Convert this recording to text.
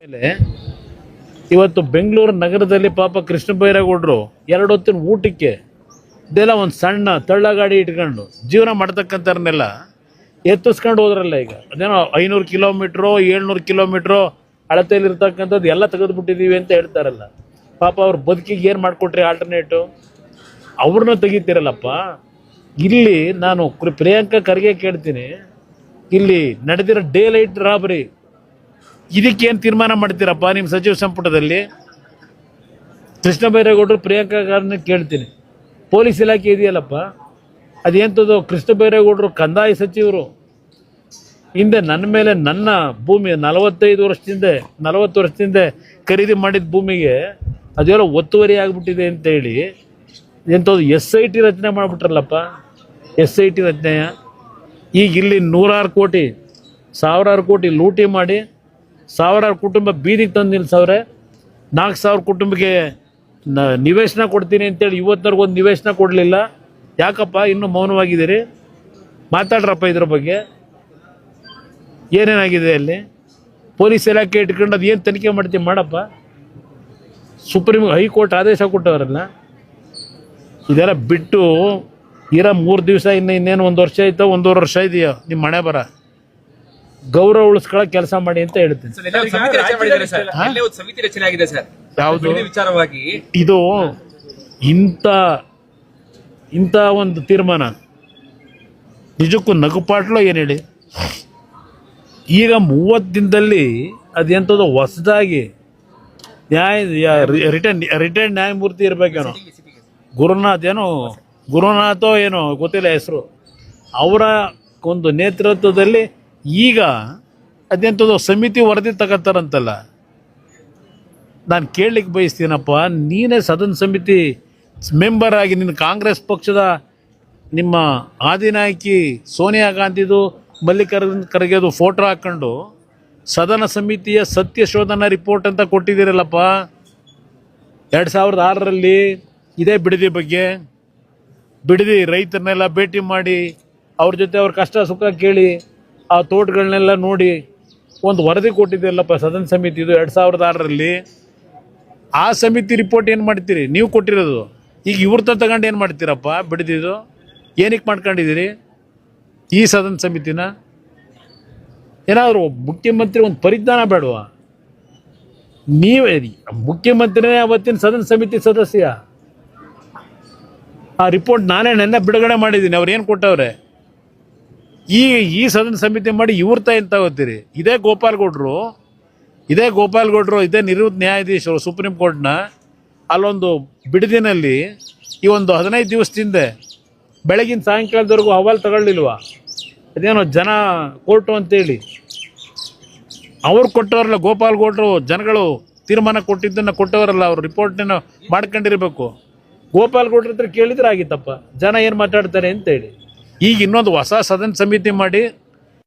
ಮೇಲೆ ಇವತ್ತು ಬೆಂಗಳೂರು ನಗರದಲ್ಲಿ ಪಾಪ ಕೃಷ್ಣ ಬೈರೇಗೌಡರು 2 ಹೊತ್ತಿನ ಊಟಕ್ಕೆ ಇದೆಲ್ಲ ಒಂದು ಸಣ್ಣ ತಳ್ಳಗಾಡಿ ಇಟ್ಕೊಂಡು ಜೀವನ ಮಾಡ್ತಕ್ಕಂಥವ್ರನ್ನೆಲ್ಲ ಎತ್ತಿಸ್ಕೊಂಡು ಹೋದ್ರಲ್ಲ. ಈಗ ಅದೇನೋ 500 ಕಿಲೋಮೀಟ್ರೋ 700 ಕಿಲೋಮೀಟ್ರೋ ಅಳತೆಯಲ್ಲಿರ್ತಕ್ಕಂಥದ್ದು ಎಲ್ಲ ತೆಗೆದುಬಿಟ್ಟಿದ್ದೀವಿ ಅಂತ ಹೇಳ್ತಾರಲ್ಲ. ಪಾಪ ಅವ್ರ ಬದುಕಿಗೆ ಏನು ಮಾಡಿಕೊಟ್ರಿ ಆಲ್ಟರ್ನೇಟು? ಅವ್ರನ್ನ ತೆಗಿತೀರಲ್ಲಪ್ಪ. ಇಲ್ಲಿ ನಾನು ಪ್ರಿಯಾಂಕಾ ಖರ್ಗೆ ಕೇಳ್ತೀನಿ, ಇಲ್ಲಿ ನಡೆದಿರೋ ಡೇ ಲೈಟ್ ರಾಬರಿ ಇದಕ್ಕೇನು ತೀರ್ಮಾನ ಮಾಡ್ತೀರಪ್ಪ ನಿಮ್ಮ ಸಚಿವ ಸಂಪುಟದಲ್ಲಿ? ಕೃಷ್ಣ ಬೈರೇಗೌಡರು ಪ್ರಿಯಾಂಕಾ ಖರ್ಗೆ ಕೇಳ್ತೀನಿ, ಪೊಲೀಸ್ ಇಲಾಖೆ ಇದೆಯಲ್ಲಪ್ಪ, ಅದೇಂಥದ್ದು? ಕೃಷ್ಣ ಬೈರೇಗೌಡರು ಕಂದಾಯ ಸಚಿವರು. ಹಿಂದೆ ನನ್ನ ಮೇಲೆ ನನ್ನ ಭೂಮಿ 40 ವರ್ಷದಿಂದ ಖರೀದಿ ಮಾಡಿದ ಭೂಮಿಗೆ ಅದೆಲ್ಲ ಒತ್ತುವರಿ ಆಗಿಬಿಟ್ಟಿದೆ ಅಂತೇಳಿ ಎಂಥದ್ದು SIT ರಚನೆ ಮಾಡಿಬಿಟ್ರಲ್ಲಪ್ಪ. SIT ರಚನೆಯ ಈಗ ಇಲ್ಲಿ 100 ಕೋಟಿ 1000 ಕೋಟಿ ಲೂಟಿ ಮಾಡಿ 1000 ಕುಟುಂಬ ಬೀದಿಗೆ ತಂದು ನಿಲ್ಸವ್ರೆ. 4000 ಕುಟುಂಬಕ್ಕೆ ನಿವೇಶನ ಕೊಡ್ತೀನಿ ಅಂತೇಳಿ ಇವತ್ತರೆಗೂ ಒಂದು ನಿವೇಶನ ಕೊಡಲಿಲ್ಲ. ಯಾಕಪ್ಪ ಇನ್ನೂ ಮೌನವಾಗಿದ್ದೀರಿ? ಮಾತಾಡ್ರಪ್ಪ ಇದ್ರ ಬಗ್ಗೆ. ಏನೇನಾಗಿದೆ ಅಲ್ಲಿ? ಪೊಲೀಸ್ ಇಲಾಖೆ ಇಟ್ಕೊಂಡು ಅದು ಏನು ತನಿಖೆ ಮಾಡ್ತೀವಿ ಮಾಡಪ್ಪ. ಹೈಕೋರ್ಟ್ ಆದೇಶ ಕೊಟ್ಟವರಲ್ಲ. ಇದೆಲ್ಲ ಬಿಟ್ಟು ಇರೋ 3 ದಿವಸ ಇನ್ನೇನು 1 ವರ್ಷ ಆಯ್ತೋ 1.5 ವರ್ಷ ಇದೆಯೋ ನಿಮ್ಮ ಮನೆ ಬರ ಗೌರವ ಉಳಿಸ್ಕೊಳ್ಳೋ ಕೆಲಸ ಮಾಡಿ ಅಂತ ಹೇಳ್ತೀನಿ. ಯಾವುದು ವಿಚಾರವಾಗಿ ಇದು ಇಂಥ ಒಂದು ತೀರ್ಮಾನ ನಿಜಕ್ಕೂ ನಗುಪಾಟ್ಲು ಏನು ಹೇಳಿ? ಈಗ 30 ದಿನದಲ್ಲಿ ಅದೆಂಥದ್ದು ಹೊಸದಾಗಿ ರಿಟೈರ್ಡ್ ನ್ಯಾಯಮೂರ್ತಿ ಇರಬೇಕೇನೋ, ಗುರುನಾಥೋ ಏನೋ ಗೊತ್ತಿಲ್ಲ ಹೆಸರು, ಅವರ ಒಂದು ನೇತೃತ್ವದಲ್ಲಿ ಈಗ ಅದೆಂಥದ್ದು ಸಮಿತಿ ವರದಿ ತಗೋತಾರಂತಲ್ಲ. ನಾನು ಕೇಳಲಿಕ್ಕೆ ಬಯಸ್ತೀನಪ್ಪ, ನೀನೇ ಸದನ ಸಮಿತಿ ಮೆಂಬರ್ ಆಗಿ ನಿನ್ನ ಕಾಂಗ್ರೆಸ್ ಪಕ್ಷದ ನಿಮ್ಮ ಆದಿನಾಯಕಿ ಸೋನಿಯಾ ಗಾಂಧಿದು ಮಲ್ಲಿಕಾರ್ಜುನ್ ಖರ್ಗೆದು ಫೋಟೋ ಹಾಕ್ಕೊಂಡು ಸದನ ಸಮಿತಿಯ ಸತ್ಯ ಶೋಧನಾ ರಿಪೋರ್ಟ್ ಅಂತ ಕೊಟ್ಟಿದ್ದೀರಲ್ಲಪ್ಪ. 2006ರಲ್ಲಿ ಇದೇ ಬಿಡದಿ ಬಗ್ಗೆ ಬಿಡದಿ ರೈತರನ್ನೆಲ್ಲ ಭೇಟಿ ಮಾಡಿ ಅವ್ರ ಜೊತೆ ಅವ್ರ ಕಷ್ಟ ಸುಖ ಕೇಳಿ ಆ ತೋಟಗಳನ್ನೆಲ್ಲ ನೋಡಿ ಒಂದು ವರದಿ ಕೊಟ್ಟಿದ್ದೀರಲ್ಲಪ್ಪ ಸದನ ಸಮಿತಿದು 2006ರಲ್ಲಿ. ಆ ಸಮಿತಿ ರಿಪೋರ್ಟ್ ಏನು ಮಾಡ್ತೀರಿ? ನೀವು ಕೊಟ್ಟಿರೋದು. ಈಗ ಇವ್ರ ತಗೊಂಡು ಏನು ಮಾಡ್ತೀರಪ್ಪ? ಬಿಡದಿದ್ದು ಏನಕ್ಕೆ ಮಾಡ್ಕೊಂಡಿದ್ದೀರಿ ಈ ಸದನ ಸಮಿತಿನ? ಏನಾದರೂ ಮುಖ್ಯಮಂತ್ರಿ ಒಂದು ಪರಿಜ್ಞಾನ ಬೇಡವಾ? ನೀವೇ ಮುಖ್ಯಮಂತ್ರಿನೇ ಅವತ್ತಿನ ಸದನ ಸಮಿತಿ ಸದಸ್ಯ. ಆ ರಿಪೋರ್ಟ್ ನಾನೇ ನೆನ್ನೆ ಬಿಡುಗಡೆ ಮಾಡಿದ್ದೀನಿ. ಅವ್ರು ಏನು ಕೊಟ್ಟವ್ರೆ? ಈ ಸದನ ಸಮಿತಿ ಮಾಡಿ ಇವ್ರ ಏನು ತಗೋತೀರಿ? ಇದೇ ಗೋಪಾಲ್ ಗೌಡ್ರು ಇದೇ ನಿವೃತ್ತ ನ್ಯಾಯಾಧೀಶರು ಸುಪ್ರೀಂ ಕೋರ್ಟ್ನ ಅಲ್ಲೊಂದು ಬಿಡದಿನಲ್ಲಿ ಈ ಒಂದು 15 ದಿವಸದಿಂದ ಬೆಳಗಿನ ಸಾಯಂಕಾಲದವರೆಗೂ ಹವಾಲು ತಗೊಳ್ಳಿಲ್ವಾ? ಅದೇನೋ ಜನ ಕೋರ್ಟು ಅಂತೇಳಿ ಅವ್ರು ಕೊಟ್ಟವರಲ್ಲ. ಗೋಪಾಲ್ ಗೌಡ್ರು ಜನಗಳು ತೀರ್ಮಾನ ಕೊಟ್ಟಿದ್ದನ್ನು ಕೊಟ್ಟವರಲ್ಲ, ಅವ್ರು ರಿಪೋರ್ಟನ್ನು ಮಾಡ್ಕೊಂಡಿರ್ಬೇಕು. ಗೋಪಾಲ್ ಗೌಡ್ರ ಹತ್ರ ಕೇಳಿದ್ರೆ ಆಗಿತ್ತಪ್ಪ ಜನ ಏನು ಮಾತಾಡ್ತಾರೆ ಅಂತೇಳಿ. ಈಗ ಇನ್ನೊಂದು ಹೊಸ ಸದನ ಸಮಿತಿ ಮಾಡಿ